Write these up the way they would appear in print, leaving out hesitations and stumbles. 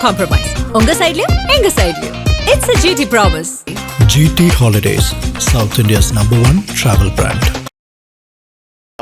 compromise. உங்க சைடுலயும் எங்க சைடுலயும். It's a GT promise. GT Holidays, South India's #1 travel brand.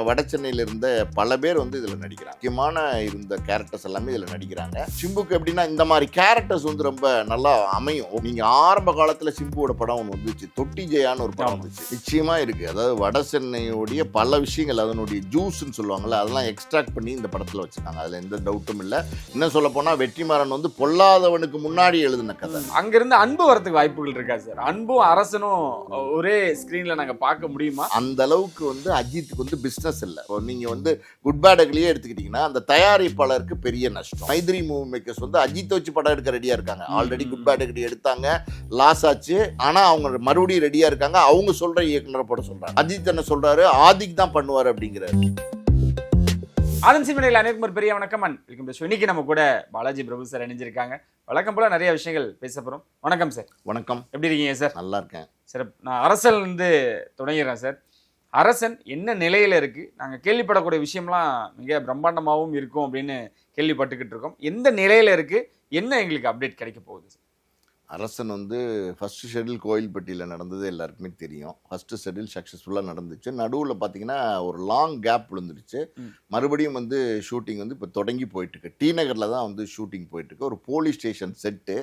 வட சென்னையில இருந்த பல பேர் வந்து இதுல நடிக்கிறாங்க. முக்கியமான இருந்த கேரக்டர்ஸ் எல்லாமே இதுல நடிக்கிறாங்க. சிம்புக்கு எப்படின்னா இந்த மாதிரி கேரக்டர்ஸ் வந்து ரொம்ப நல்லா அமையும். நீங்க ஆரம்ப காலத்துல சிம்புவோட படம் ஒன்று வந்துச்சு, தொட்டி ஜெயான்னு ஒரு படம் வந்துச்சு. நிச்சயமா இருக்கு. அதாவது வட சென்னையோடைய பல விஷயங்கள், அதனுடைய ஜூஸ்ன்னு சொல்லுவாங்கல்ல, அதெல்லாம் எக்ஸ்ட்ராக்ட் பண்ணி இந்த படத்துல வச்சிருக்காங்க. அதுல எந்த டவுட்டும் இல்லை. இன்னும் சொல்ல போனா வெற்றிமாறன் வந்து பொல்லாதவனுக்கு முன்னாடி எழுதின கதை. அங்கிருந்து அன்பு வரதுக்கு வாய்ப்புகள் இருக்கா சார்? அன்பும் அரசனும் ஒரே ஸ்கிரீன்ல நாங்க பார்க்க முடியுமா? அந்த அளவுக்கு வந்து அஜித்துக்கு வந்து பிசினஸ் இல்லை. நீங்க வந்து குட் பேட் அக்லியே எடுத்துக்கிட்டீங்கன்னா அந்த தயாரிப்பாளருக்கு பெரிய நஷ்டம். மைத்ரி மூவி மேக்கர்ஸ் வந்து அஜித் வச்சு படம் எடுக்க ரெடியா இருக்காங்க. ஆல்ரெடி குட் பேட் அக்லி எடுத்தாங்க, லாஸ் ஆச்சு. ஆனா அவங்க மறுபடியும் ரெடியா இருக்காங்க. அவங்க சொல்ற இயக்குனரை போட சொல்றாங்க. அஜித் என்ன சொல்றாரு, ஆதிக் தான் பண்ணுவார் அப்படிங்கிறாரு. ஆதன் சிமனையில் அனைவருக்கும் பெரிய வணக்கம். Welcome to show. இன்னைக்கு நம்ம கூட பாலாஜி பிரபு சார் இணைஞ்சிருக்காங்க. வழக்கம் போல நிறைய விஷயங்கள் பேச போறோம். வணக்கம் சார். வணக்கம். எப்படி இருக்கீங்க சார்? நல்லா இருக்கேன் சார். நான் அரசல் இருந்து தொடங்கிறேன் சார். அரசன் என்ன நிலையில இருக்கு? நாங்கள் கேள்விப்படக்கூடிய விஷயம்லாம் மிக பிரம்மாண்டமாகவும் இருக்கும் அப்படின்னு கேள்விப்பட்டுக்கிட்டு இருக்கோம். எந்த நிலையில இருக்கு, என்ன எங்களுக்கு அப்டேட் கிடைக்க போகுது சார்? அரசன் வந்து ஃபர்ஸ்ட் ஷெட்யூல் கோயில்பட்டியில் நடந்தது எல்லாருக்குமே தெரியும். ஃபர்ஸ்ட் ஷெட்யூல் சக்ஸஸ்ஃபுல்லாக நடந்துச்சு. நடுவில் பார்த்தீங்கன்னா ஒரு லாங் கேப் விழுந்துருச்சு. மறுபடியும் வந்து ஷூட்டிங் வந்து இப்போ தொடங்கி போயிட்டுருக்கு. டி நகரில் தான் வந்து ஷூட்டிங் போயிட்டுருக்கு. ஒரு போலீஸ் ஸ்டேஷன் செட்டு.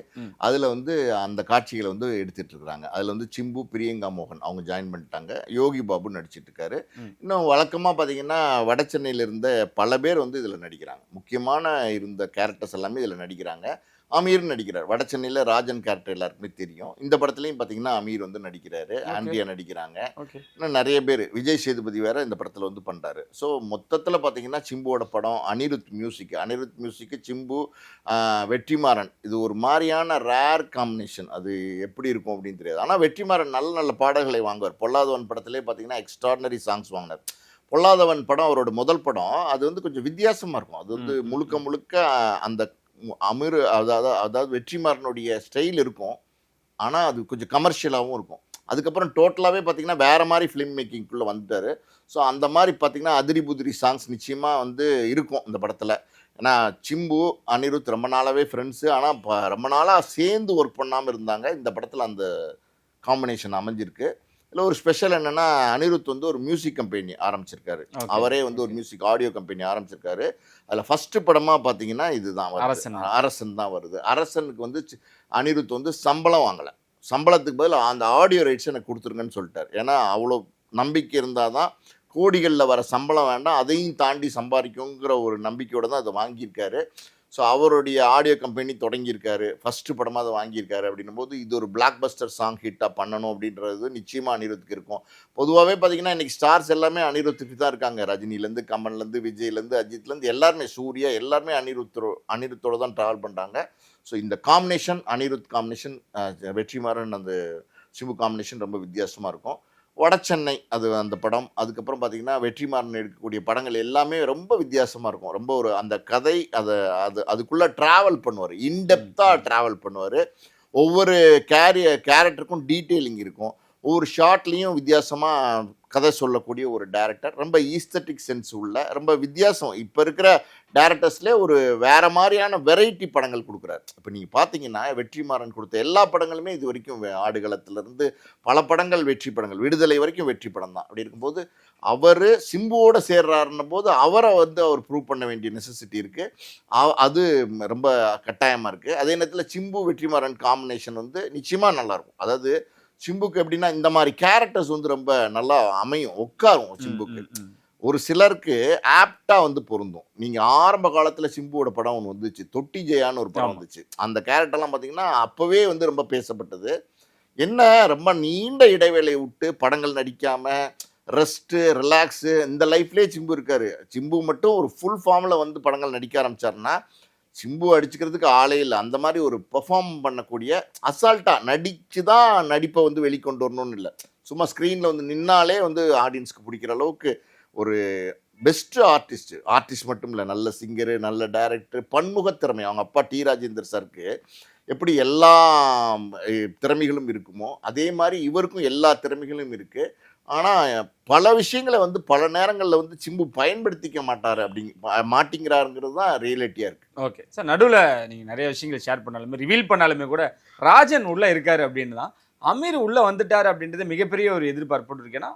அதில் வந்து அந்த காட்சிகளை வந்து எடுத்துகிட்டு இருக்கிறாங்க. அதில் வந்து சிம்பு, பிரியங்கா மோகன் அவங்க ஜாயின் பண்ணிட்டாங்க. யோகி பாபு நடிச்சிட்டு இருக்காரு. இன்னும் வழக்கமாக பார்த்தீங்கன்னா வட சென்னையில் இருந்த பல பேர் வந்து இதில் நடிக்கிறாங்க. முக்கியமான இருந்த கேரக்டர்ஸ் எல்லாமே இதில் நடிக்கிறாங்க. அமீர் நடிக்கிறார். வட சென்னையில் ராஜன் கேரக்டர் எல்லாருக்குமே தெரியும். இந்த படத்துலையும் பார்த்தீங்கன்னா அமீர் வந்து நடிக்கிறாரு. ஆண்ட்ரியா நடிக்கிறாங்க. இன்னும் நிறைய பேர், விஜய் சேதுபதி வேற இந்த படத்தில் வந்து பண்ணுறாரு. ஸோ மொத்தத்தில் பார்த்தீங்கன்னா சிம்புவோட படம், அனிருத் மியூசிக்கு, சிம்பு, வெற்றிமாறன், இது ஒரு மாதிரியான ரேர் காம்பினேஷன். அது எப்படி இருக்கும் அப்படின்னு தெரியாது. ஆனால் வெற்றிமாறன் நல்ல நல்ல பாடல்களை வாங்குவார். பொல்லாதவன் படத்திலே பார்த்தீங்கன்னா எக்ஸ்ட்ராடனரி சாங்ஸ் வாங்கினார். பொல்லாதவன் படம் அவரோட முதல் படம். அது வந்து கொஞ்சம் வித்தியாசமாக இருக்கும். அது வந்து முழுக்க அந்த அமீர் அதாவது வெற்றிமாறனுடைய ஸ்டைல் இருக்கும். ஆனால் அது கொஞ்சம் கமர்ஷியலாகவும் இருக்கும். அதுக்கப்புறம் டோட்டலாகவே பார்த்தீங்கன்னா வேறு மாதிரி ஃபிலிம் மேக்கிங்குள்ளே வந்துட்டார். ஸோ அந்த மாதிரி பார்த்தீங்கன்னா அதிரி புதிரி சாங்ஸ் நிச்சயமாக வந்து இருக்கும் இந்த படத்தில். ஏன்னா சிம்பு, அனிருத் ரொம்ப நாளாகவே ஃப்ரெண்ட்ஸு. ஆனால் ரொம்ப நாளாக சேர்ந்து ஒர்க் பண்ணாமல் இருந்தாங்க. இந்த படத்தில் அந்த காம்பினேஷன் அமைஞ்சிருக்கு. இல்லை ஒரு ஸ்பெஷல் என்னென்னா, அனிருத் வந்து ஒரு மியூசிக் கம்பெனி ஆரம்பிச்சிருக்காரு. அவரே வந்து ஒரு மியூசிக் ஆடியோ கம்பெனி ஆரம்பிச்சிருக்காரு. அதில் ஃபஸ்ட்டு படமாக பார்த்தீங்கன்னா இதுதான் அரசன் தான் வருது. அரசனுக்கு வந்து அனிருத் வந்து சம்பளம் வாங்கலை. சம்பளத்துக்கு பதில் அந்த ஆடியோ ரைட்ஸ் எனக்கு கொடுத்துருங்கன்னு சொல்லிட்டார். ஏன்னா அவ்வளோ நம்பிக்கை இருந்தால் தான், கோடிகளில் வர சம்பளம் வேண்டாம், அதையும் தாண்டி சம்பாதிக்குங்கிற ஒரு நம்பிக்கையோடு தான் அதை வாங்கியிருக்காரு. ஸோ அவருடைய ஆடியோ கம்பெனி தொடங்கியிருக்காரு. ஃபஸ்ட்டு படமாக அதை வாங்கியிருக்காரு. அப்படின்னும் போது இது ஒரு பிளாக் பஸ்டர் சாங் ஹிட்டாக பண்ணணும் அப்படின்றது நிச்சயமாக அனிருத்துக்கு இருக்கும். பொதுவாகவே பார்த்தீங்கன்னா இன்றைக்கி ஸ்டார்ஸ் எல்லாமே அனிருத்துக்கு தான் இருக்காங்க. ரஜினிலேருந்து, கமல்லேருந்து, விஜய்லேருந்து, அஜித்லேருந்து எல்லாருமே, சூர்யா எல்லாருமே அனிருத்தோடு தான் ட்ராவல் பண்ணுறாங்க. ஸோ இந்த காம்பினேஷன், அனிருத் காம்பினேஷன், வெற்றிமாறன் அந்த சிம்பு காம்பினேஷன் ரொம்ப வித்தியாசமாக இருக்கும். வட சென்னை அது அந்த படம். அதுக்கப்புறம் பார்த்திங்கன்னா வெற்றிமாறன் எடுக்கக்கூடிய படங்கள் எல்லாமே ரொம்ப வித்தியாசமாக இருக்கும். ரொம்ப ஒரு அந்த கதை அதுக்குள்ளே ட்ராவல் பண்ணுவார். இன்டெப்த்தாக ட்ராவல் பண்ணுவார். ஒவ்வொரு கேரக்டருக்கும் டீட்டெயிலிங் இருக்கும். ஒவ்வொரு ஷார்ட்லேயும் வித்தியாசமாக கதை சொல்லக்கூடிய ஒரு டேரக்டர். ரொம்ப ஈஸ்தட்டிக் சென்ஸ் உள்ள, ரொம்ப வித்தியாசம். இப்போ இருக்கிற டேரக்டர்ஸ்லேயே ஒரு வேறு மாதிரியான வெரைட்டி படங்கள் கொடுக்குறாரு. இப்போ நீங்கள் பார்த்தீங்கன்னா வெற்றிமாறன் கொடுத்த எல்லா படங்களுமே இது வரைக்கும், ஆடுகளத்திலேருந்து பல படங்கள் வெற்றி படங்கள், விடுதலை வரைக்கும் வெற்றி படம் தான். அப்படி இருக்கும்போது அவர் சிம்புவோடு சேர்றாருன்னும் போது அவரை வந்து அவர் ப்ரூவ் பண்ண வேண்டிய நெசசிட்டி இருக்குது. அது ரொம்ப கட்டாயமாக இருக்குது. அதே நேரத்தில் சிம்பு வெற்றிமாறன் காம்பினேஷன் வந்து நிச்சயமாக நல்லாயிருக்கும். அதாவது சிம்புக்கு எப்படின்னா இந்த மாதிரி கேரக்டர்ஸ் வந்து ரொம்ப நல்லா அமையும், உட்காரும் சிம்புக்கு. ஒரு சிலருக்கு ஆப்டாக வந்து பொருந்தும். நீங்கள் ஆரம்ப காலத்தில் சிம்புவோட படம் ஒன்று வந்துச்சு, தொட்டி ஜெயான்னு ஒரு படம் வந்துச்சு. அந்த கேரக்டர்லாம் பார்த்தீங்கன்னா அப்போவே வந்து ரொம்ப பேசப்பட்டது. என்ன ரொம்ப நீண்ட இடைவேளை விட்டு படங்கள் நடிக்காமல் ரெஸ்ட்டு, ரிலாக்ஸு, இந்த லைஃப்லேயே சிம்பு இருக்கார். சிம்பு மட்டும் ஒரு ஃபுல் ஃபார்மில் வந்து படங்கள் நடிக்க ஆரம்பித்தார்னா சிம்பு அடிச்சுக்கிறதுக்கு ஆளே இல்லை. அந்த மாதிரி ஒரு பெர்ஃபார்ம் பண்ணக்கூடிய, அசால்ட்டாக நடித்து தான் நடிப்பை வந்து வெளிக்கொண்டு வரணும்னு இல்லை. சும்மா ஸ்க்ரீனில் வந்து நின்னாலே வந்து ஆடியன்ஸ்க்கு பிடிக்கிற அளவுக்கு ஒரு பெஸ்ட்டு ஆர்டிஸ்ட் மட்டும் இல்லை, நல்ல சிங்கரு, நல்ல டைரக்டர், பன்முகத்திறமை. அவங்க அப்பா டி ராஜேந்தர் சாருக்கு எப்படி எல்லா திறமைகளும் இருக்குமோ அதே மாதிரி இவருக்கும் எல்லா திறமைகளும் இருக்குது. ஆனால் பல விஷயங்களை வந்து பல நேரங்களில் வந்து சிம்பு பயன்படுத்திக்க மாட்டேங்கிறாருங்கிறது தான் ரியாலிட்டியாக இருக்குது. ஓகே சார், நடுவில் நீங்கள் நிறைய விஷயங்கள் ஷேர் பண்ணாலுமே ரிவீல் பண்ணாலுமே கூட ராஜன் உள்ளே இருக்காரு அப்படின்னு தான். அமீர் உள்ளே வந்துட்டார் அப்படின்றது மிகப்பெரிய ஒரு எதிர்பார்ப்பு இருக்கேன்னா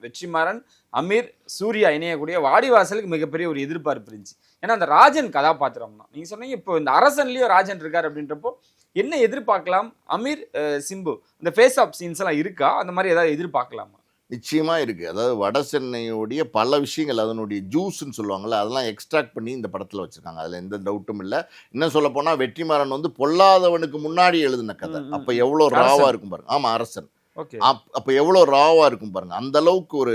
வெற்றிமாறன், அமீர், சூர்யா இணையக்கூடிய வாடிவாசலுக்கு மிகப்பெரிய ஒரு எதிர்பார்ப்பு இருந்துச்சு. ஏன்னா அந்த ராஜன் கதாபாத்திரம் தான் நீங்கள் சொன்னீங்க. இப்போ இந்த அரசன்லேயும் ராஜன் இருக்கார் அப்படின்றப்போ என்ன எதிர்பார்க்கலாம்? அமீர், சிம்பு இந்த ஃபேஸ் ஆஃப் சீன்ஸ் எல்லாம் இருக்கா? அந்த மாதிரி ஏதாவது எதிர்பார்க்கலாமா? நிச்சயமாக இருக்குது. அதாவது வட சென்னையுடைய பல விஷயங்கள் அதனுடைய ஜூஸ்ன்னு சொல்லுவாங்கள்ல, அதெல்லாம் எக்ஸ்ட்ராக்ட் பண்ணி இந்த படத்தில் வச்சுருக்காங்க. அதில் எந்த டவுட்டும் இல்லை. இன்னும் சொல்ல போனால் வெற்றிமாறன் வந்து பொல்லாதவனுக்கு முன்னாடி எழுதின கதை. அப்போ எவ்வளோ ராவாக இருக்கும் பாருங்க. ஆமாம், அரசன். ஓகே. அப்போ எவ்வளோ ராவாக இருக்கும் பாருங்கள். அந்த அளவுக்கு ஒரு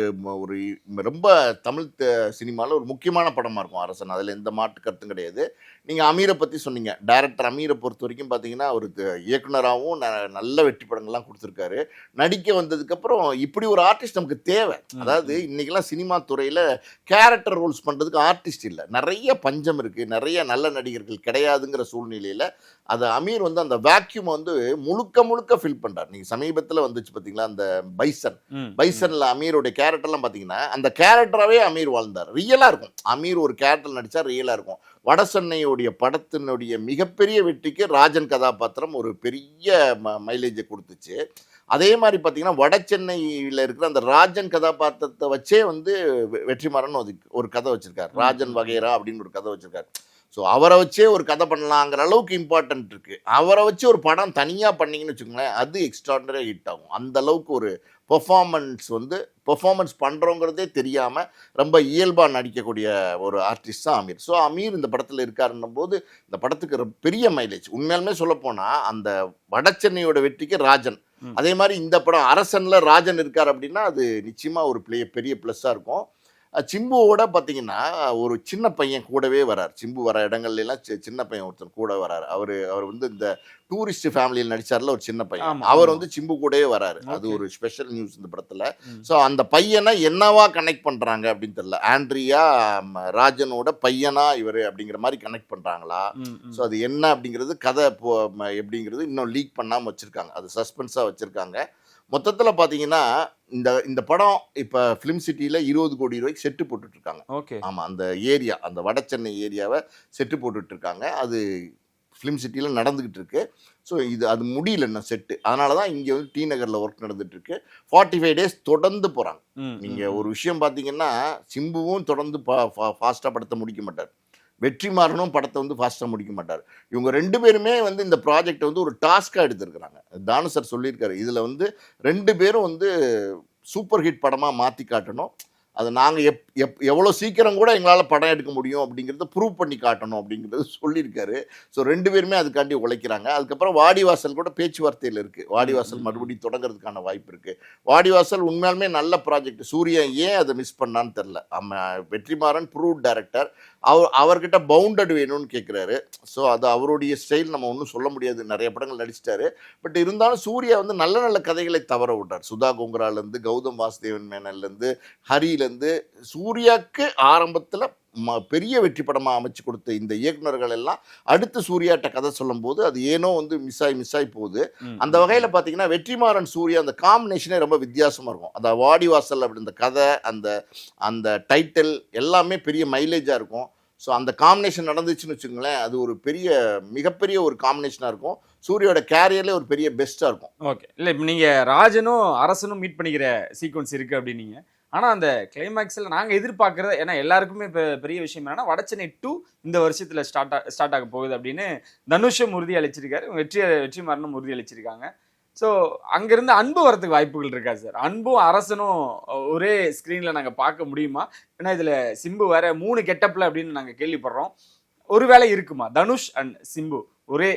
ரொம்ப தமிழ் சினிமாவில் ஒரு முக்கியமான படமாக இருக்கும் அரசன். அதில் எந்த மாற்று கருத்தும் கிடையாது. நீங்கள் அமீரை பற்றி சொன்னீங்க. டைரக்டர் அமீரை பொறுத்த வரைக்கும் பார்த்தீங்கன்னா ஒரு இயக்குனராகவும் நல்ல வெற்றி படங்கள்லாம் கொடுத்துருக்காரு. நடிக்க வந்ததுக்கப்புறம் இப்படி ஒரு ஆர்டிஸ்ட் நமக்கு தேவை. அதாவது இன்றைக்கெல்லாம் சினிமா துறையில் கேரக்டர் ரோல்ஸ் பண்ணுறதுக்கு ஆர்டிஸ்ட் இல்லை. நிறைய பஞ்சம் இருக்குது, நிறைய நல்ல நடிகர்கள் கிடையாதுங்கிற சூழ்நிலையில் அதை அமீர் வந்து அந்த வேக்யூமை வந்து முழுக்க ஃபில் பண்ணுறார். நீங்கள் சமீபத்தில் வந்துச்சு பார்த்தீங்களா அந்த பைசன்ல அமீருடைய கேரக்டர்லாம் பார்த்தீங்கன்னா அந்த கேரக்டராகவே அமீர் வாழ்ந்தார். ரியலாக இருக்கும். அமீர் ஒரு கேரக்டர் நடித்தா ரியலாக இருக்கும். வட சென்னையுடைய படத்தினுடைய மிகப்பெரிய வெற்றிக்கு ராஜன் கதாபாத்திரம் ஒரு பெரிய மைலேஜை கொடுத்துச்சு. அதே மாதிரி பார்த்தீங்கன்னா வட சென்னையில் இருக்கிற அந்த ராஜன் கதாபாத்திரத்தை வச்சே வந்து வெற்றிமாறன் ஒரு கதை வச்சிருக்காரு. ராஜன் வகைரா அப்படின்னு ஒரு கதை வச்சிருக்காரு. ஸோ அவரை வச்சே ஒரு கதை பண்ணலாங்கிற அளவுக்கு இம்பார்ட்டன்ட் இருக்குது. அவரை வச்சு ஒரு படம் தனியாக பண்ணிங்கன்னு வச்சுக்கோங்களேன், அது எக்ஸ்ட்ராடனரியாக ஹிட் ஆகும். அந்த அளவுக்கு ஒரு பெர்ஃபார்மன்ஸ் பண்ணுறோங்கிறதே தெரியாமல் ரொம்ப இயல்பாக நடிக்கக்கூடிய ஒரு ஆர்டிஸ்ட் தான் அமீர். ஸோ அமீர் இந்த படத்தில் இருக்காருன்னும் போது இந்த படத்துக்கு பெரிய மைலேஜ். உண்மையாலுமே சொல்லப்போனால் அந்த வட சென்னையோட வெற்றிக்கு ராஜன், அதே மாதிரி இந்த படம் அரசனில் ராஜன் இருக்கார் அப்படின்னா அது நிச்சயமாக ஒரு பெரிய ப்ளஸ்ஸாக இருக்கும். சிம்புவோட பார்த்தீங்கன்னா ஒரு சின்ன பையன் கூடவே வரார். சிம்பு வர இடங்கள்லாம் சின்ன பையன் ஒருத்தர் கூட வரார். அவர் வந்து இந்த டூரிஸ்ட் ஃபேமிலியில் நடிச்சார்ல ஒரு சின்ன பையன், அவர் வந்து சிம்பு கூடவே வராரு. அது ஒரு ஸ்பெஷல் நியூஸ் இந்த படத்தில். ஸோ அந்த பையனை என்னவா கனெக்ட் பண்ணுறாங்க அப்படின்னு தெரியல. ஆண்ட்ரியா ராஜனோட பையனா இவர் அப்படிங்கிற மாதிரி கனெக்ட் பண்ணுறாங்களா? ஸோ அது என்ன அப்படிங்கிறது கதை எப்படிங்கிறது இன்னும் லீக் பண்ணாமல் வச்சுருக்காங்க. அது சஸ்பென்ஸாக வச்சுருக்காங்க. மொத்தத்தில் பார்த்தீங்கன்னா இந்த படம் இப்போ ஃபிலிம் சிட்டியில் 20 கோடி ரூபாய்க்கு செட்டு போட்டுட்ருக்காங்க. ஓகே. ஆமாம், அந்த ஏரியா, அந்த வட சென்னை ஏரியாவை செட்டு போட்டுட்ருக்காங்க. அது ஃபிலிம் சிட்டியில் நடந்துக்கிட்டு இருக்கு. ஸோ அது முடியல இன்னும் செட்டு. அதனால தான் இங்கே வந்து டி நகரில் ஒர்க் நடந்துகிட்ருக்கு. 45 days தொடர்ந்து போகிறாங்க. நீங்கள் ஒரு விஷயம் பார்த்தீங்கன்னா சிம்புவும் தொடர்ந்து ஃபாஸ்ட்டாக படத்தை முடிக்க மாட்டார். வெற்றிமாறனும் படத்தை வந்து ஃபாஸ்ட்டாக முடிக்க மாட்டார். இவங்க 2 பேருமே வந்து இந்த ப்ராஜெக்டை வந்து ஒரு டாஸ்க்காக எடுத்துருக்குறாங்க. தானு சார் சொல்லியிருக்காரு, இதில் வந்து 2 பேரும் வந்து சூப்பர் ஹிட் படமாக மாற்றி காட்டணும். அது நாங்கள் எவ்வளோ சீக்கிரம் கூட எங்களால் படம் எடுக்க முடியும் அப்படிங்கிறத ப்ரூவ் பண்ணி காட்டணும் அப்படிங்கிறது சொல்லியிருக்காரு. ஸோ 2 பேருமே அதுக்காண்டி உழைக்கிறாங்க. அதுக்கப்புறம் வாடிவாசல் கூட பேச்சுவார்த்தையில் இருக்குது. வாடிவாசல் மறுபடியும் தொடங்குறதுக்கான வாய்ப்பு இருக்குது. வாடிவாசல் உண்மையாலுமே நல்ல ப்ராஜெக்ட். சூர்யா ஏன் அதை மிஸ் பண்ணான்னு தெரில. Vetrimaaran proved director. அவர்கிட்ட பவுண்டட் வேணும்னு கேட்குறாரு. ஸோ அது அவருடைய ஸ்டைல், நம்ம ஒன்றும் சொல்ல முடியாது. நிறைய படங்கள் நடிச்சிட்டாரு. பட் இருந்தாலும் சூர்யா வந்து நல்ல கதைகளை தவற விட்டார். சுதா கோங்கராலேருந்து, கௌதம் வாசுதேவன் மேனன்லேருந்து, ஹரியிலேருந்து, சூர்யாவுக்கு ஆரம்பத்தில் பெரிய வெற்றி படமாக அமைச்சு கொடுத்த இந்த இயக்குநர்கள் எல்லாம் அடுத்து சூர்யாட்ட கதை சொல்லும் போது அது ஏனோ வந்து மிஸ் ஆகி போகுது. அந்த வகையில் பார்த்தீங்கன்னா வெற்றிமாறன் சூர்யா அந்த காம்பினேஷனே ரொம்ப வித்தியாசமாக இருக்கும். அந்த வாடிவாசல் அப்படி இந்த கதை, அந்த டைட்டில் எல்லாமே பெரிய மைலேஜாக இருக்கும். ஸோ அந்த காம்பினேஷன் நடந்துச்சுன்னு வச்சுக்கோங்களேன், அது ஒரு மிகப்பெரிய ஒரு காம்பினேஷனாக இருக்கும். சூர்யாவோட கேரியர்லேயே ஒரு பெரிய பெஸ்ட்டாக இருக்கும். ஓகே. இல்லை, இப்போ நீங்கள் ராஜனும் அரசனும் மீட் பண்ணிக்கிற சீக்வன்ஸ் இருக்குது அப்படின்னீங்க. ஆனால் அந்த கிளைமேக்ஸில் நாங்கள் எதிர்பார்க்குறது, ஏன்னா எல்லாருக்குமே இப்போ பெரிய விஷயம் என்னன்னா வடச்சென்னை 2 இந்த வருஷத்தில் ஸ்டார்ட் ஆக போகுது அப்படின்னு தனுஷும் உறுதி அளிச்சிருக்காரு, வெற்றிமாறனும் உறுதி அளிச்சிருக்காங்க. ஸோ அங்கேருந்து அன்பு வரதுக்கு வாய்ப்புகள் இருக்கா சார்? அன்பும் அரசனும் ஒரே ஸ்க்ரீனில் நாங்கள் பார்க்க முடியுமா? ஏன்னா இதில் சிம்பு வேற 3 கெட்டப்பில் அப்படின்னு நாங்கள் கேள்விப்படுறோம். ஒருவேளை இருக்குமா தனுஷ் அண்ட் சிம்பு ஒரே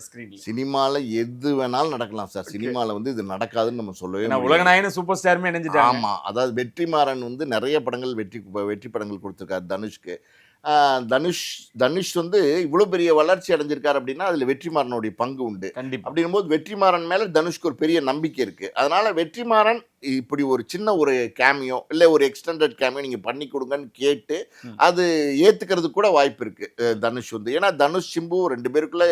ஸ்கிரீன்ல? சினிமாவில் எது வேணாலும் நடக்கலாம் சார். சினிமாவில் வந்து இது நடக்காதுன்னு நம்ம சொல்லவே முடியாது. உலகநாயகன் சூப்பர் ஸ்டாருமே இணைஞ்சிட்டாங்க. ஆமாம், அதாவது வெற்றிமாறன் வந்து நிறைய படங்கள் வெற்றி படங்கள் கொடுத்துருக்காரு தனுஷ்க்கு. தனுஷ் வந்து இவ்வளோ பெரிய வளர்ச்சி அடைஞ்சிருக்காரு அப்படின்னா அதில் வெற்றிமாறனுடைய பங்கு உண்டு. அப்படிங்கும்போது வெற்றிமாறன் மேலே தனுஷ்க்கு ஒரு பெரிய நம்பிக்கை இருக்குது. அதனால் வெற்றிமாறன் இப்படி ஒரு சின்ன ஒரு கேமியோ இல்லை ஒரு எக்ஸ்டெண்டட் கேமியோ நீங்கள் பண்ணி கொடுங்கன்னு கேட்டு அது ஏற்றுக்கிறதுக்கு கூட வாய்ப்பு இருக்குது தனுஷ் வந்து. ஏன்னா தனுஷ் சிம்பு 2 பேருக்குள்ளே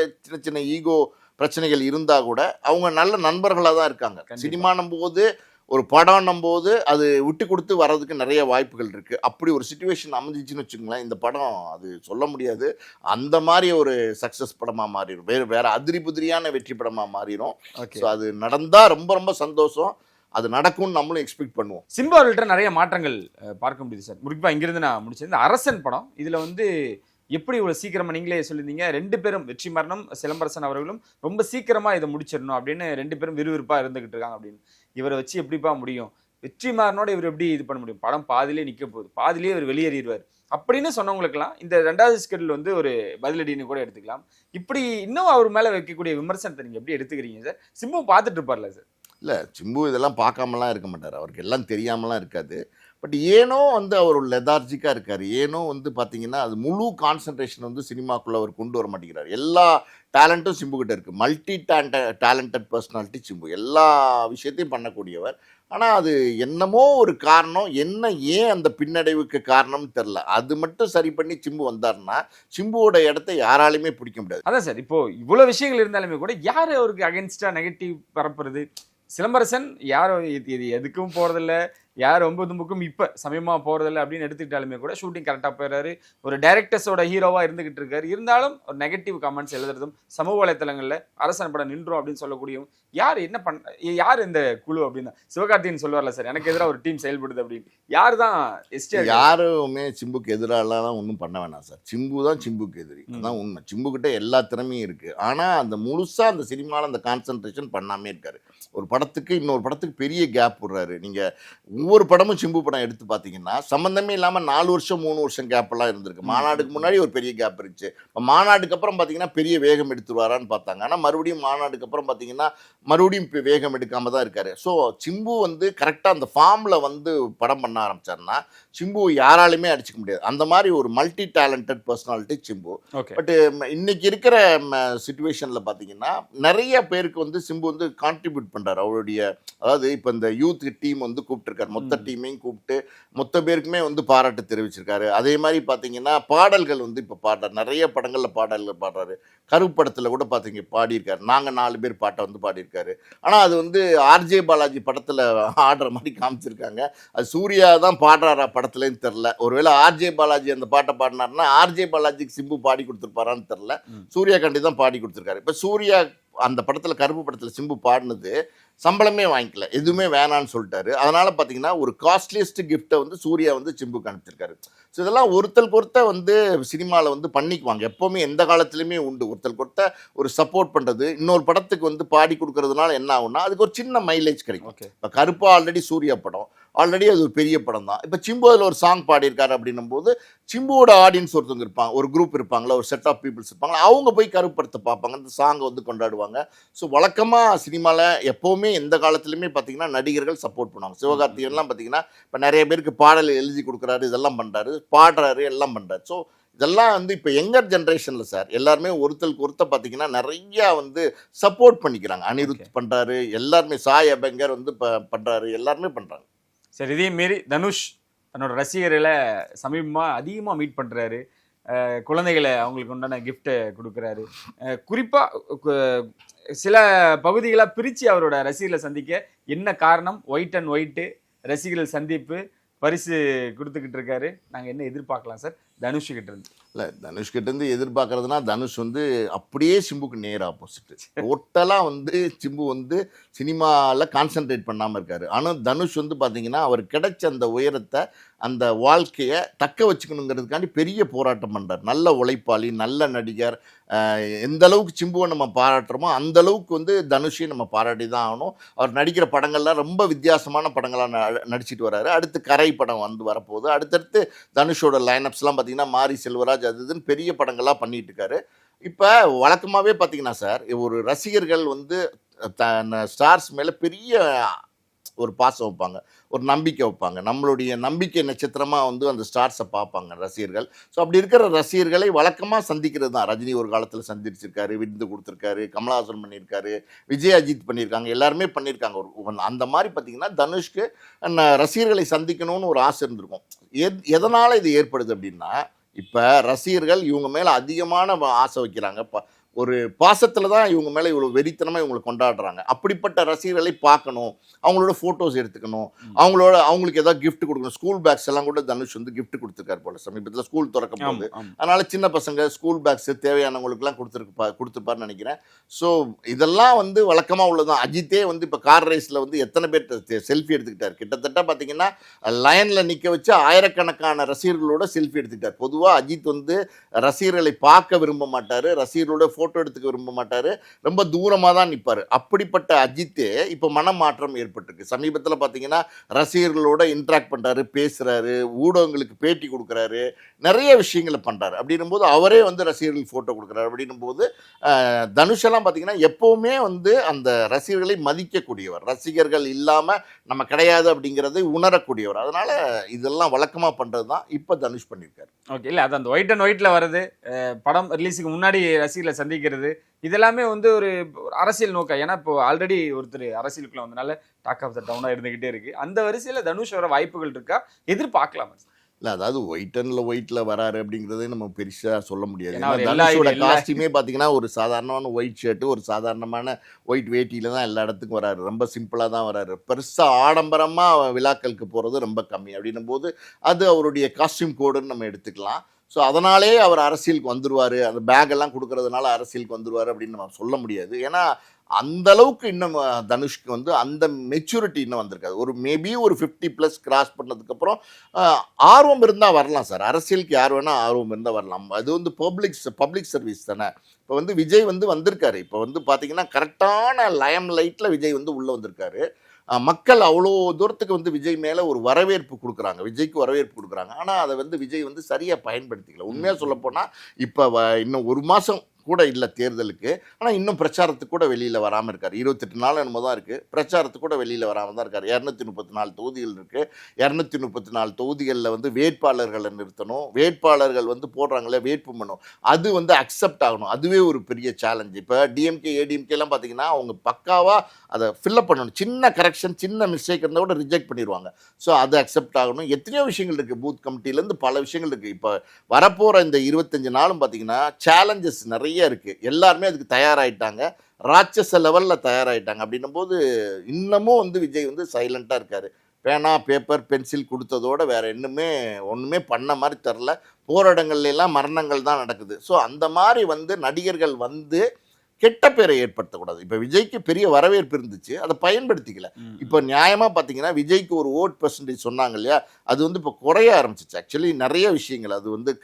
சின்ன ஈகோ பிரச்சனைகள் இருந்தால் கூட அவங்க நல்ல நண்பர்களாக தான் இருக்காங்க. சினிமானும் போது ஒரு படம்னும் போது அது விட்டு கொடுத்து வர்றதுக்கு நிறைய வாய்ப்புகள் இருக்குது. அப்படி ஒரு சுச்சுவேஷன் அமைஞ்சிச்சுன்னு வச்சுக்கோங்களேன், இந்த படம் அது சொல்ல முடியாது. அந்த மாதிரி ஒரு சக்ஸஸ் படமாக மாறிடும், வேற அதிரி புதிரியான வெற்றி படமாக மாறிடும். ஸோ அது நடந்தால் ரொம்ப ரொம்ப சந்தோஷம். அது நடக்கும்னு நம்மளும் எக்ஸ்பெக்ட் பண்ணுவோம். சிம்பு அவர்கள்ட்ட நிறைய மாற்றங்கள் பார்க்க முடியுது சார். குறிப்பாக இங்கிருந்து நான் முடிச்சேன். இந்த அரசன் படம் இதில் வந்து எப்படி இவ்வளோ சீக்கிரமாக நீங்களே சொல்லியிருந்தீங்க, 2 பேரும் வெற்றிமாறனும் சிலம்பரசன் அவர்களும் ரொம்ப சீக்கிரமாக இதை முடிச்சிடணும் அப்படின்னு 2 பேரும் விறுவிறுப்பாக இருந்துகிட்டு இருக்காங்க அப்படின்னு. இவரை வச்சு எப்படிப்பா முடியும், வெற்றிமாறனோட இவர் எப்படி இது பண்ண முடியும், படம் பாதிலே நிற்க போகுது, பாதிலே இவர் வெளியேறிடுவார் அப்படின்னு சொன்னவங்களுக்கெல்லாம் இந்த 2வது ஸ்கெடியூல் வந்து ஒரு பதிலடின்னு கூட எடுத்துக்கலாம். இப்படி இன்னும் அவர் மேலே வைக்கக்கூடிய விமர்சனத்தை நீங்கள் எப்படி எடுத்துக்கிறீங்க சார்? சிம்பு பார்த்துட்டு இருப்பார்ல சார்? இல்லை, சிம்பு இதெல்லாம் பார்க்காமலாம் இருக்க மாட்டார், அவருக்கு எல்லாம் தெரியாமலாம் இருக்காது. பட் ஏனோ வந்து அவர் ஒரு லெதார்ஜிக்காக இருக்கார். ஏனோ வந்து பார்த்தீங்கன்னா அது முழு கான்சன்ட்ரேஷன் வந்து சினிமாக்குள்ளே அவர் கொண்டு வர மாட்டேங்கிறார். எல்லா டேலண்ட்டும் சிம்புக்கிட்ட இருக்குது. மல்டி டேலண்டட் பர்சனாலிட்டி சிம்பு, எல்லா விஷயத்தையும் பண்ணக்கூடியவர். ஆனால் அது என்னமோ ஒரு காரணம், ஏன் அந்த பின்னடைவுக்கு காரணம்னு தெரில. அது மட்டும் சரி பண்ணி சிம்பு வந்தார்னா சிம்புவோட இடத்த யாராலையுமே பிடிக்க முடியாது. அதான் சார், இப்போ இவ்வளோ விஷயங்கள் இருந்தாலுமே கூட யார் அவருக்கு அகென்ஸ்டாக நெகட்டிவ் பரப்புறது? சிலம்பரசன் யாரோ இது எதுக்கும் போகிறதில்ல, யார் 9 இப்போ சமயமாக போகிறதில்ல அப்படின்னு எடுத்துக்கிட்டாலுமே கூட ஷூட்டிங் கரெக்டாக போயிடுறாரு, ஒரு டைரக்டர்ஸோட ஹீரோவாக இருந்துகிட்டு இருக்காரு. இருந்தாலும் ஒரு நெகட்டிவ் கமெண்ட்ஸ் எழுதுறதும் சமூக வலைத்தளங்களில் அரசன் படம் நின்றோம் அப்படின்னு சொல்லக்கூடியவும் யார் இந்த குழு அப்படின்னு சிவகார்த்திகேயன் சொல்லுவார்ல சார், எனக்கு எதிராக ஒரு டீம் செயல்படுது அப்படின்னு. யார் தான் யாருமே சிம்புக்கு எதிராலாம் ஒன்றும் பண்ண வேணாம் சார். சிம்பு தான் சிம்புக்கு எதிரி, அதான் உண்மை. சிம்புக்கிட்ட எல்லா திறமையும் இருக்குது. ஆனால் அந்த முழுசாக அந்த சினிமாவில் அந்த கான்சன்ட்ரேஷன் பண்ணாமே இருக்காரு. ஒரு படத்துக்கு இன்னொரு படத்துக்கு பெரிய கேப் விடுறாரு. நீங்கள் ஒவ்வொரு படமும் சிம்பு படம் எடுத்து பார்த்தீங்கன்னா சம்மந்தமே இல்லாமல் 4 வருஷம் 3 வருஷம் கேப்பெல்லாம் இருந்திருக்கு. மாநாடுக்கு முன்னாடி ஒரு பெரிய கேப் இருந்துச்சு. இப்போ மாநாடுக்கு அப்புறம் பார்த்தீங்கன்னா பெரிய வேகம் எடுத்துருவாரான்னு பார்த்தாங்க. ஆனால் மறுபடியும் மாநாடுக்கு அப்புறம் பார்த்தீங்கன்னா மறுபடியும் இப்போ வேகம் எடுக்காம தான் இருக்காரு. ஸோ சிம்பு வந்து கரெக்டாக அந்த ஃபார்மில் வந்து படம் பண்ண ஆரம்பிச்சாருன்னா சிம்பு யாராலுமே அடிச்சுக்க முடியாது. அந்த மாதிரி ஒரு multi talented personality Simbu. But இன்னைக்கு இருக்கிற சிச்சுவேஷனில் பார்த்தீங்கன்னா நிறைய பேருக்கு வந்து சிம்பு வந்து கான்ட்ரிபியூட் பண்ணுறாரு. அவருடைய அதாவது இப்போ இந்த யூத் டீம் வந்து கூப்பிட்டுருக்காரு, மொத்த டீமையும் கூப்பிட்டு மொத்த பேருக்குமே வந்து பாராட்டு தெரிவிச்சிருக்காரு. அதே மாதிரி பார்த்தீங்கன்னா பாடல்கள் வந்து இப்போ பாடுறாரு, நிறைய படங்களில் பாடல்கள் பாடுறாரு. கருப்படத்தில் கூட பார்த்தீங்க பாடியிருக்காரு, நாங்கள் 4 பேர் பாட்டை வந்து பாடியிருக்காரு. ஆனால் அது வந்து ஆர்ஜே பாலாஜி படத்தில் ஆடுற மாதிரி காமிச்சிருக்காங்க. அது சூர்யா தான் பாடுறாரா படத்துலேன்னு தெரில. ஒருவேளை ஆர்ஜே பாலாஜி அந்த பாட்டை பாடினாருன்னா ஆர்ஜே பாலாஜிக்கு சிம்பு பாடி கொடுத்துருப்பாரான்னு தெரில. சூர்யா கண்டி தான் பாடி கொடுத்துருக்காரு. இப்போ சூர்யா அந்த படத்தில் கருப்பு படத்தில் சிம்பு பாடினது சம்பளமே வாங்கிக்கல, எதுவுமே வேணான்னு சொல்லிட்டாரு. அதனால் பார்த்தீங்கன்னா ஒரு காஸ்ட்லியஸ்ட் கிஃப்ட்டை வந்து சூர்யா வந்து சிம்புக்கு அனுப்பிச்சிருக்காரு. ஸோ இதெல்லாம் ஒருத்தருக்கு வந்து சினிமாவில் வந்து பண்ணிக்குவாங்க, எப்போவுமே எந்த காலத்துலையுமே உண்டு. ஒருத்தருக்கு ஒரு சப்போர்ட் பண்ணுறது, இன்னொரு படத்துக்கு வந்து பாடி கொடுக்கறதுனால என்ன ஆகும்னா அதுக்கு ஒரு சின்ன மைலேஜ் கிடைக்கும். இப்போ கருப்பா ஆல்ரெடி சூர்யா படம், ஆல்ரெடி அது ஒரு பெரிய படம் தான். இப்போ சிம்பு அதில் ஒரு சாங் பாடியிருக்காரு அப்படின்னும் போது சிம்புவோட ஆடியன்ஸ் ஒருத்தவங்க இருப்பாங்க, ஒரு குரூப் இருப்பாங்களா, ஒரு செட் ஆஃப் பீப்புள்ஸ் இருப்பாங்களா, அவங்க போய் கருப்பு படத்தை பார்ப்பாங்க, அந்த சாங்கை வந்து கொண்டாடுவாங்க. ஸோ வழக்கமாக சினிமாவில் எப்போவுமே எந்த காலத்துலையுமே பார்த்தீங்கன்னா நடிகர்கள் சப்போர்ட் பண்ணுவாங்க. சிவகார்த்திகேயன்லாம் பார்த்தீங்கன்னா இப்போ நிறைய பேருக்கு பாடல் எழுதி கொடுக்குறாரு, இதெல்லாம் பண்ணுறாரு, பாடுறாரு, எல்லாம் பண்ணுறாரு. ஸோ இதெல்லாம் வந்து இப்போ யங்கர் ஜென்ரேஷனில் சார் எல்லாருமே ஒருத்தருக்கு பார்த்தீங்கன்னா நிறையா வந்து சப்போர்ட் பண்ணிக்கிறாங்க. அனிருத் பண்ணுறாரு, எல்லாருமே சாய் அபங்கர் வந்து பண்ணுறாரு, எல்லாருமே பண்ணுறாங்க. சரி, இதையும் மீறி தனுஷ் தன்னோட ரசிகர்களை சமீபமாக அதிகமாக மீட் பண்ணுறாரு, குழந்தைகளை அவங்களுக்கு உண்டான கிஃப்ட்டை கொடுக்குறாரு. குறிப்பாக சில பகுதிகளாக பிரித்து அவரோட ரசிகர்களை சந்திக்க என்ன காரணம், ஒயிட் அண்ட் ஒயிட்டு ரசிகர்கள் சந்திப்பு பரிசு கொடுத்துக்கிட்டு இருக்காரு. நாங்கள் என்ன எதிர்பார்க்கலாம் சார் தனுஷ்கிட்ட இருந்து? இல்லை, தனுஷ்கிட்டேருந்து எதிர்பார்க்குறதுனா தனுஷ் வந்து அப்படியே சிம்புக்கு நேர் ஆப்போசிட்டு. டோட்டலாக வந்து சிம்பு வந்து சினிமாவில் கான்சென்ட்ரேட் பண்ணாமல் இருக்கார். ஆனால் தனுஷ் வந்து பார்த்திங்கன்னா அவர் கிடைச்ச அந்த உயரத்தை, அந்த வாழ்க்கையை தக்க வச்சுக்கணுங்கிறதுக்காண்டி பெரிய போராட்டம் பண்ணுறார். நல்ல உழைப்பாளி, நல்ல நடிகர். எந்த அளவுக்கு சிம்புவை நம்ம பாராட்டுறோமோ அந்த அளவுக்கு வந்து தனுஷையும் நம்ம பாராட்டி தான் ஆகணும். அவர் நடிக்கிற படங்கள்லாம் ரொம்ப வித்தியாசமான படங்களாக நடிச்சிட்டு வர்றாரு. அடுத்து கரை படம் வந்து வரப்போகுது. அடுத்தடுத்து தனுஷோட லைனப்ஸ்லாம் பார்த்திங்கன்னா மாரி செல்வராஜ் அது இதுன்னு பெரிய படங்களாக பண்ணிட்டு இருக்காரு. இப்போ வழக்கமாகவே பார்த்தீங்கன்னா சார் ஒரு ரசிகர்கள் வந்து ஸ்டார்ஸ் மேலே பெரிய ஒரு பாசம் வைப்பாங்க, ஒரு நம்பிக்கை வைப்பாங்க. நம்மளுடைய நம்பிக்கை நட்சத்திரமாக வந்து அந்த ஸ்டார்ஸை பார்ப்பாங்க ரசிகர்கள். ஸோ அப்படி இருக்கிற ரசிகர்களை வழக்கமாக சந்திக்கிறது தான். ரஜினி ஒரு காலத்தில் சந்திச்சிருக்காரு, விருந்து கொடுத்துருக்காரு, கமலஹாசன் பண்ணியிருக்காரு, விஜய் அஜித் பண்ணியிருக்காங்க, எல்லாருமே பண்ணியிருக்காங்க. அந்த மாதிரி பார்த்திங்கன்னா தனுஷ்க்கு ரசிகர்களை சந்திக்கணும்னு ஒரு ஆசை இருந்திருக்கும். எதனால் இது ஏற்படுது அப்படின்னா இப்போ ரசிகர்கள் இவங்க மேலே அதிகமான ஆசை வைக்கிறாங்க, ஒரு பாசத்தில் தான் இவங்க மேலே இவ்வளோ வெறித்தனமாக இவங்களை கொண்டாடுறாங்க. அப்படிப்பட்ட ரசிகர்களை பார்க்கணும், அவங்களோட ஃபோட்டோஸ் எடுத்துக்கணும், அவங்களுக்கு ஏதாவது கிஃப்ட் கொடுக்கணும். ஸ்கூல் பேக்ஸ் எல்லாம் கூட தனுஷ் வந்து கிஃப்ட் கொடுத்துருக்காரு போல சமீபத்தில் ஸ்கூல் திறக்கும் போது. அதனால சின்ன பசங்க ஸ்கூல் பேக்ஸ் தேவையானவங்களுக்குலாம் கொடுத்துருப்பாருன்னு நினைக்கிறேன். ஸோ இதெல்லாம் வந்து வழக்கமாக உள்ளதான். அஜித்தே வந்து இப்போ கார் ரேஸில் வந்து எத்தனை பேர் செல்ஃபி எடுத்துக்கிட்டார். கிட்டத்தட்ட பார்த்தீங்கன்னா லைனில் நிற்க வச்சு ஆயிரக்கணக்கான ரசிகர்களோட செல்ஃபி எடுத்துக்கிட்டார். பொதுவாக அஜித் வந்து ரசிகர்களை பார்க்க விரும்ப மாட்டார், ரசிகர்களோட ஃபோட்டோ எடுத்துக்க விரும்ப மாட்டார், ரொம்ப தூரமாக தான் நிற்பார். அப்படிப்பட்ட அஜித்தே இப்போ மனமாற்றம் ஏற்பட்டிருக்கு. சமீபத்தில் பார்த்தீங்கன்னா ரசிகர்களோட இன்ட்ராக்ட் பண்ணுறாரு, பேசுகிறாரு, ஊடகங்களுக்கு பேட்டி கொடுக்குறாரு, நிறைய விஷயங்களை பண்ணுறாரு. அப்படின்னும்போது அவரே வந்து ரசிகர்கள் ஃபோட்டோ கொடுக்குறாரு. அப்படின்னும்போது தனுஷெல்லாம் பார்த்தீங்கன்னா எப்போவுமே வந்து அந்த ரசிகர்களை மதிக்கக்கூடியவர், ரசிகர்கள் இல்லாமல் நம்ம கிடையாது அப்படிங்கிறதை உணரக்கூடியவர். அதனால் இதெல்லாம் வழக்கமாக பண்ணுறது தான் இப்போ தனுஷ் பண்ணியிருக்காரு. ஓகே, இல்லை அது அந்த ஒயிட் அண்ட் ஒயிட்டில் வர்றது, படம் ரிலீஸுக்கு முன்னாடி ரசிகர்களை சந்திக்கிறது, இதெல்லாமே வந்து ஒரு அரசியல் நோக்கம். ஏன்னா இப்போ ஆல்ரெடி ஒருத்தர் அரசியலுக்குள்ள வந்தனால டாக் ஆஃப் த டவுனாக இருந்துகிட்டே இருக்கு. அந்த வரிசையில் தனுஷ் வர வாய்ப்புகள் இருக்கா, எதிர்பார்க்கலாம்? இல்லை, அதாவது ஒயிட்டில் வராரு அப்படிங்கிறதே நம்ம பெருசாக சொல்ல முடியாது. ஏன்னா தனுஷோட காஸ்டியூமே பார்த்தீங்கன்னா ஒரு சாதாரணமான ஒயிட் ஷர்ட்டு, ஒரு சாதாரணமான ஒயிட் வேட்டியில் தான் எல்லா இடத்துக்கும் வராரு. ரொம்ப சிம்பிளாக தான் வராரு. பெருசாக ஆடம்பரமாக விழாக்களுக்கு போகிறது ரொம்ப கம்மி. அப்படின்னும் போது அது அவருடைய காஸ்டியூம் கோடுன்னு நம்ம எடுத்துக்கலாம். ஸோ அதனாலே அவர் அரசியலுக்கு வந்துடுவார், அந்த பேக்கெல்லாம் கொடுக்கறதுனால அரசியலுக்கு வந்துடுவார் அப்படின்னு நம்ம சொல்ல முடியாது. ஏன்னா அந்த அளவுக்கு இன்னும் தனுஷ்க்கு வந்து அந்த மெச்சூரிட்டி இன்னும் வந்திருக்காது. ஒரு மேபி ஒரு 50+ கிராஸ் பண்ணதுக்கப்புறம் ஆர்வம் இருந்தால் வரலாம் சார். அரசியலுக்கு யார் வேணால் ஆர்வம் இருந்தால் வரலாம். அது வந்து பப்ளிக் சர்வீஸ் தானே. இப்போ வந்து விஜய் வந்து வந்திருக்காரு. இப்போ வந்து பார்த்தீங்கன்னா கரெக்டான லைம் லைட்டில் விஜய் வந்து உள்ளே வந்திருக்காரு. மக்கள் அவ்வளோ தூரத்துக்கு வந்து விஜய் மேலே ஒரு வரவேற்பு கொடுக்குறாங்க, விஜய்க்கு வரவேற்பு கொடுக்குறாங்க. ஆனால் அதை வந்து விஜய் வந்து சரியாக பயன்படுத்திக்கல. உண்மையாக சொல்லப்போனால் இப்போ இன்னும் ஒரு மாதம் கூட இல்லை தேர்தலுக்கு. ஆனால் இன்னும் பிரச்சாரத்துக்கு கூட வெளியில் வராமல் இருக்கார். 28 நாள் என்னமோ தான் இருக்குது, பிரச்சாரத்துக்கு கூட வெளியில் வராமல் தான் இருக்கார். 234 தொகுதிகள் இருக்குது. 234 தொகுதிகளில் வந்து வேட்பாளர்களை நிறுத்தணும், வேட்பாளர்கள் வந்து போடுறாங்களே வேட்பு மனு, அது வந்து அக்செப்ட் ஆகணும். அதுவே ஒரு பெரிய சேலஞ்சு. இப்போ டிஎம்கே ஏடிஎம்கேலாம் பார்த்தீங்கன்னா அவங்க பக்காவாக அதை ஃபில்லப் பண்ணணும். சின்ன கரெக்ஷன், சின்ன மிஸ்டேக் இருந்தால் கூட ரிஜெக்ட் பண்ணிடுவாங்க. ஸோ அது அக்செப்ட் ஆகணும். எத்தனையோ விஷயங்கள் இருக்குது, பூத் கமிட்டிலேருந்து பல விஷயங்கள் இருக்குது. இப்போ வரப்போகிற இந்த 25 நாளும் பார்த்தீங்கன்னா சேலஞ்சஸ் நிறைய இருக்கு. எல்லாருமே அதுக்கு தயாராயிட்டாங்க, ராட்சச லெவல்ல தயாராயிட்டாங்க. அப்படின்னும் போது இன்னமும் வந்து விஜய் வந்து சைலண்டா இருக்காரு. பேனா, பேப்பர், பென்சில் கொடுத்ததோட வேற ஒண்ணுமே பண்ண மாதிரி தெரில. போராட்டங்கள்ல எல்லாம் மரணங்கள் தான் நடக்குது. ஸோ அந்த மாதிரி வந்து நடிகர்கள் வந்து கெட்ட பேரை ஏற்படுத்தக்கூடாது. இப்போ விஜய்க்கு பெரிய வரவேற்பு இருந்துச்சு, அதை பயன்படுத்திக்கல. இப்போ நியாயமாக பார்த்தீங்கன்னா விஜய்க்கு ஒரு ஓட் பெர்சன்டேஜ் சொன்னாங்க இல்லையா, அது வந்து இப்போ குறைய ஆரம்பிச்சிச்சு. ஆக்சுவலி நிறைய விஷயங்கள் அது வந்து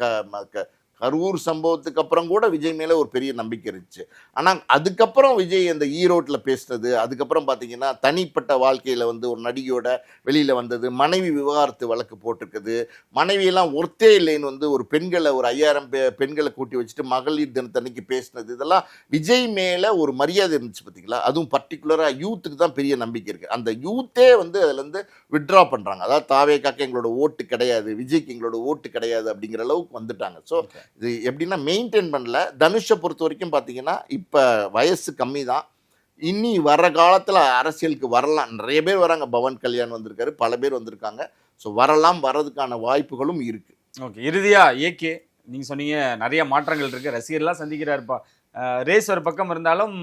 கரூர் சம்பவத்துக்கு அப்புறம் கூட விஜய் மேலே ஒரு பெரிய நம்பிக்கை இருந்துச்சு. ஆனால் அதுக்கப்புறம் விஜய் அந்த ஈரோட்டில் பேசுனது, அதுக்கப்புறம் பார்த்தீங்கன்னா தனிப்பட்ட வாழ்க்கையில் வந்து ஒரு நடிகையோட வெளியில் வந்தது, மனைவி விவகாரத்து வழக்கு போட்டிருக்குது, மனைவியெல்லாம் ஒர்த்தே இல்லைன்னு வந்து ஒரு 5000 பெண்களை கூட்டி வச்சுட்டு மகளிர் தினத்தன்னைக்கு பேசினது, இதெல்லாம் விஜய் மேலே ஒரு மரியாதை இருந்துச்சு பார்த்தீங்களா. அதுவும் பர்டிகுலராக யூத்துக்கு தான் பெரிய நம்பிக்கை இருக்குது. அந்த யூத்தே வந்து அதுலேருந்து வித்ட்ரா பண்ணுறாங்க. அதாவது தாவேக்காக்கு எங்களோட ஓட்டு கிடையாது, விஜய்க்கு எங்களோட ஓட்டு கிடையாது அப்படிங்கிற அளவுக்கு வந்துட்டாங்க. ஸோ இது எப்படின்னா மெயின்டைன் பண்ணல. தனுஷை பொறுத்த வரைக்கும் பார்த்தீங்கன்னா இப்போ வயசு கம்மி தான். இனி வர்ற காலத்தில் அரசியலுக்கு வரலாம். நிறைய பேர் வராங்க. பவன் கல்யாண் வந்திருக்காரு, பல பேர் வந்திருக்காங்க. ஸோ வர்றதுக்கான வாய்ப்புகளும் இருக்கு. ஓகே, இறுதியா ஏகே நீங்கள் சொன்னீங்க நிறைய மாற்றங்கள் இருக்குது, ரசிகர்லாம் சந்திக்கிறாருப்பா. ரேஸ் ஒரு பக்கம் இருந்தாலும்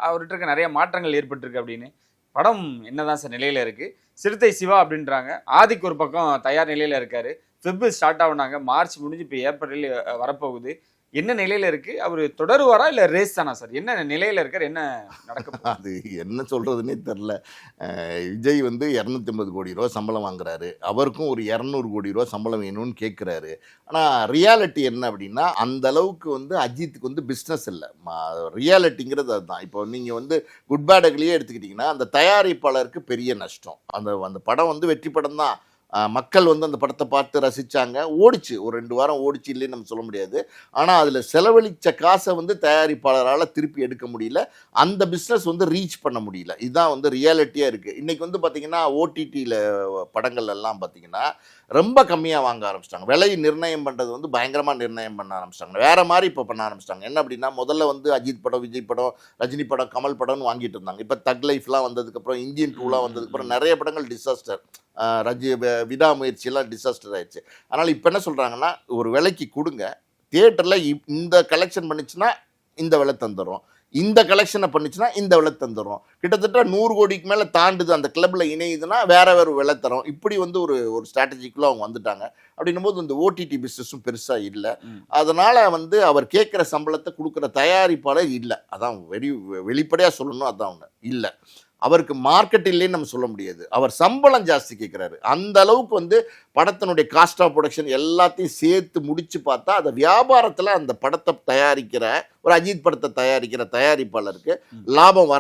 அவர்கிட்ட இருக்க நிறைய மாற்றங்கள் ஏற்பட்டிருக்கு அப்படின்னு. படம் என்னதான் சார் நிலையில் இருக்குது? சிறுத்தை சிவா அப்படின்றாங்க. ஆதிக்கு ஒரு பக்கம் தயார் நிலையில் இருக்காரு. ஃபெப் ஸ்டார்ட் ஆகுனாங்க, மார்ச் முடிஞ்சு இப்போ ஏப்ரல் வரப்போகுது. என்ன நிலையில் இருக்குது? அவர் தொடருவாரா இல்லை ரேஸ் தானா சார்? என்ன நிலையில் இருக்கார்? என்ன நடக்க? அது என்ன சொல்கிறதுனே தெரில. விஜய் வந்து 250 கோடி ரூபா சம்பளம் வாங்குறாரு. அவருக்கும் ஒரு 200 கோடி ரூபா சம்பளம் வேணும்னு கேட்குறாரு. ஆனால் ரியாலிட்டி என்ன அப்படின்னா அந்த அளவுக்கு வந்து அஜித்துக்கு வந்து பிஸ்னஸ் இல்லை. ரியாலிட்டிங்கிறது அதுதான். இப்போ நீங்கள் வந்து குட் பேட் அக்லியே எடுத்துக்கிட்டிங்கன்னா அந்த தயாரிப்பாளருக்கு பெரிய நஷ்டம். அந்த படம் வந்து வெற்றி படம் தான். மக்கள் வந்து அந்த படத்தை பார்த்து ரசித்தாங்க, ஓடிச்சு, ஒரு 2 வாரம் ஓடிச்சு, இல்லைன்னு நம்ம சொல்ல முடியாது. ஆனால் அதில் செலவழித்த காசை வந்து தயாரிப்பாளரால் திருப்பி எடுக்க முடியல, அந்த பிஸ்னஸ் வந்து ரீச் பண்ண முடியல. இதுதான் வந்து ரியாலிட்டியாக இருக்குது. இன்றைக்கி வந்து பார்த்திங்கன்னா ஓடிடியில் படங்கள் எல்லாம் பார்த்திங்கன்னா ரொம்ப கம்மியாக வாங்க ஆரம்பிச்சிட்டாங்க. விலை நிர்ணயம் பண்ணுறது வந்து பயங்கரமாக நிர்ணயம் பண்ண ஆரம்பிச்சிட்டாங்க. வேறு மாதிரி இப்போ பண்ண ஆரம்பிச்சிட்டாங்க. என்ன அப்படின்னா முதல்ல வந்து அஜித் படம், விஜய் படம், ரஜினி படம், கமல் படம்னு வாங்கிட்டு இருந்தாங்க. இப்போ தக் லைஃப்லாம் வந்ததுக்கப்புறம், இந்தியன் 2லாம் வந்ததுக்கப்புறம் நிறைய படங்கள் டிசாஸ்டர், விடாமுயற்சியெல்லாம் டிசாஸ்டர் ஆயிடுச்சு. அதனால் இப்போ என்ன சொல்கிறாங்கன்னா ஒரு விலைக்கு கொடுங்க, தியேட்டரில் இந்த கலெக்ஷன் பண்ணிச்சுன்னா இந்த விலை தந்துடுறோம், இந்த கலெக்ஷனை பண்ணிச்சுன்னா இந்த விலை தந்துடுறோம், கிட்டத்தட்ட 100 கோடிக்கு மேலே தாண்டுது அந்த கிளப்ல இணையுதுன்னா வேற விலை தரோம். இப்படி வந்து ஒரு ஸ்ட்ராட்டஜிக்குள்ள அவங்க வந்துட்டாங்க. அப்படின்னும் போது இந்த ஓடிடி பிஸ்னஸும் பெருசா இல்லை. அதனால வந்து அவர் கேட்குற சம்பளத்தை கொடுக்குற தயாரிப்பாளர் இல்லை. அதான் வெளிப்படையாக சொல்லணும், அதான் ஒன்று இல்லை. அவருக்கு மார்க்கெட் இல்லைன்னு நம்ம சொல்ல முடியாது. அவர் சம்பளம் ஜாஸ்தி கேட்குறாரு. அந்த அளவுக்கு வந்து படத்தினுடைய காஸ்ட் ஆஃப் ப்ரொடக்ஷன் எல்லாத்தையும் சேர்த்து முடிச்சு பார்த்தா அதை வியாபாரத்தில் அந்த படத்தை தயாரிக்கிற ஒரு அஜித் படத்தை தயாரிக்கிற தயாரிப்பாளருக்கு லாபம்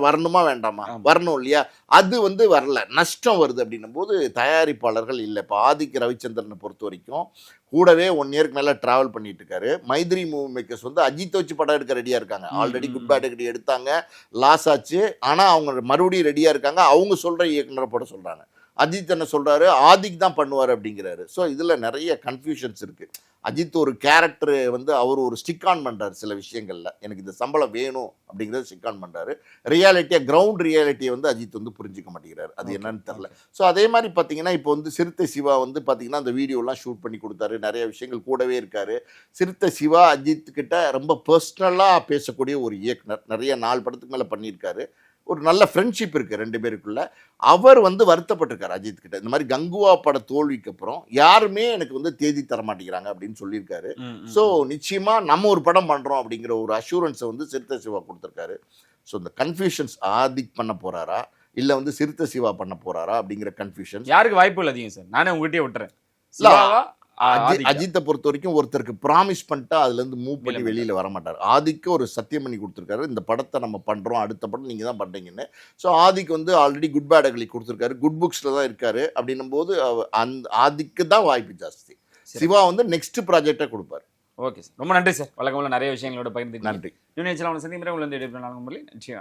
வரணுமா வேண்டாமா? வரணும் இல்லையா? அது வந்து வரல, நஷ்டம் வருது. அப்படின்னும் போது தயாரிப்பாளர்கள் இல்லை. இப்போ ஆதிக்க ரவிச்சந்திரனை பொறுத்த வரைக்கும் கூடவே 1 இயருக்கு மேலே ட்ராவல் பண்ணிட்டு இருக்காரு. மைத்ரி மூவி மேக்கர்ஸ் வந்து அஜித்தை வச்சு படம் எடுக்க ரெடியாக இருக்காங்க. ஆல்ரெடி குட் பேட் அக்லி எடுத்தாங்க, லாஸ் ஆச்சு. ஆனால் அவங்க மறுபடியும் ரெடியாக இருக்காங்க. அவங்க சொல்கிற இயக்குனரை போட சொல்கிறாங்க. அஜித் என்ன சொல்கிறாரு, ஆதிக் தான் பண்ணுவார் அப்படிங்கிறாரு. ஸோ இதில் நிறைய கன்ஃபியூஷன்ஸ் இருக்குது. அஜித் ஒரு கேரக்டர் வந்து அவர் ஒரு ஸ்டிக் ஆன் பண்ணுறாரு சில விஷயங்களில். எனக்கு இந்த சம்பளம் வேணும் அப்படிங்கிறத ஸ்டிக் ஆன் பண்ணுறாரு. ரியாலிட்டியாக கிரவுண்ட் ரியாலிட்டியை வந்து அஜித் வந்து புரிஞ்சிக்க மாட்டேங்கிறாரு. அது என்னன்னு தெரில. ஸோ அதே மாதிரி பார்த்தீங்கன்னா இப்போ வந்து சிறுத்தை சிவா வந்து பார்த்தீங்கன்னா அந்த வீடியோலாம் ஷூட் பண்ணி கொடுத்தாரு. நிறைய விஷயங்கள் கூடவே இருக்காரு. சிறுத்தை சிவா அஜித் கிட்ட ரொம்ப பர்சனலாக பேசக்கூடிய ஒரு இயக்குனர். நிறைய 4 படத்துக்கு மேலே பண்ணியிருக்காரு. ஒரு நல்ல ஃப்ரெண்ட்ஷிப் இருக்குது 2 பேருக்குள்ள. அவர் வந்து வருத்தப்பட்டிருக்காரு அஜித் கிட்ட. இந்த மாதிரி கங்குவா பட தோல்விக்கு அப்புறம் யாருமே எனக்கு வந்து தேதி தர மாட்டேங்கிறாங்க அப்படின்னு சொல்லியிருக்காரு. ஸோ நிச்சயமாக நம்ம ஒரு படம் பண்ணுறோம் அப்படிங்கிற ஒரு அஷூரன்ஸை வந்து சிறுத்தை சிவா கொடுத்துருக்காரு. ஸோ இந்த கன்ஃபியூஷன்ஸ் ஆதிக் பண்ண போகிறாரா இல்லை வந்து சிறுத்தை சிவா பண்ண போகிறாரா அப்படிங்கிற கன்ஃபியூஷன் யாருக்கு வாய்ப்புகள் அதிகம் சார்? நானே உங்ககிட்டயே விட்டுறேன். சிவாவா, ஆதிக்கா? அஜித்தை பொறுத்த வரைக்கும் ஒருத்தருக்கு ப்ராமிஸ் பண்ணிட்டா அதுலேருந்து மூவ் பண்ணி வெளியில் வர மாட்டார். ஆதிக்கு ஒரு சத்தியம் பண்ணி கொடுத்துருக்காரு, இந்த படத்தை நம்ம பண்ணுறோம், அடுத்த படம் நீங்கள் தான் பண்ணுறீங்கன்னு. ஸோ ஆதிக்கு வந்து ஆல்ரெடி குட் பேட் அக்லி கொடுத்துருக்காரு, குட் புக்ஸில் தான் இருக்காரு. அப்படின்னும் போது அந்த ஆதிக்கு தான் வாய்ப்பு ஜாஸ்தி. சிவா வந்து நெக்ஸ்ட் ப்ராஜெக்டை கொடுப்பார். ஓகே சார், ரொம்ப நன்றி சார். வழக்கம்போல நிறைய விஷயங்களோட பகிர்ந்து நன்றி. யூனியன் சந்திக்கிறேன். உள்ள நன்றி.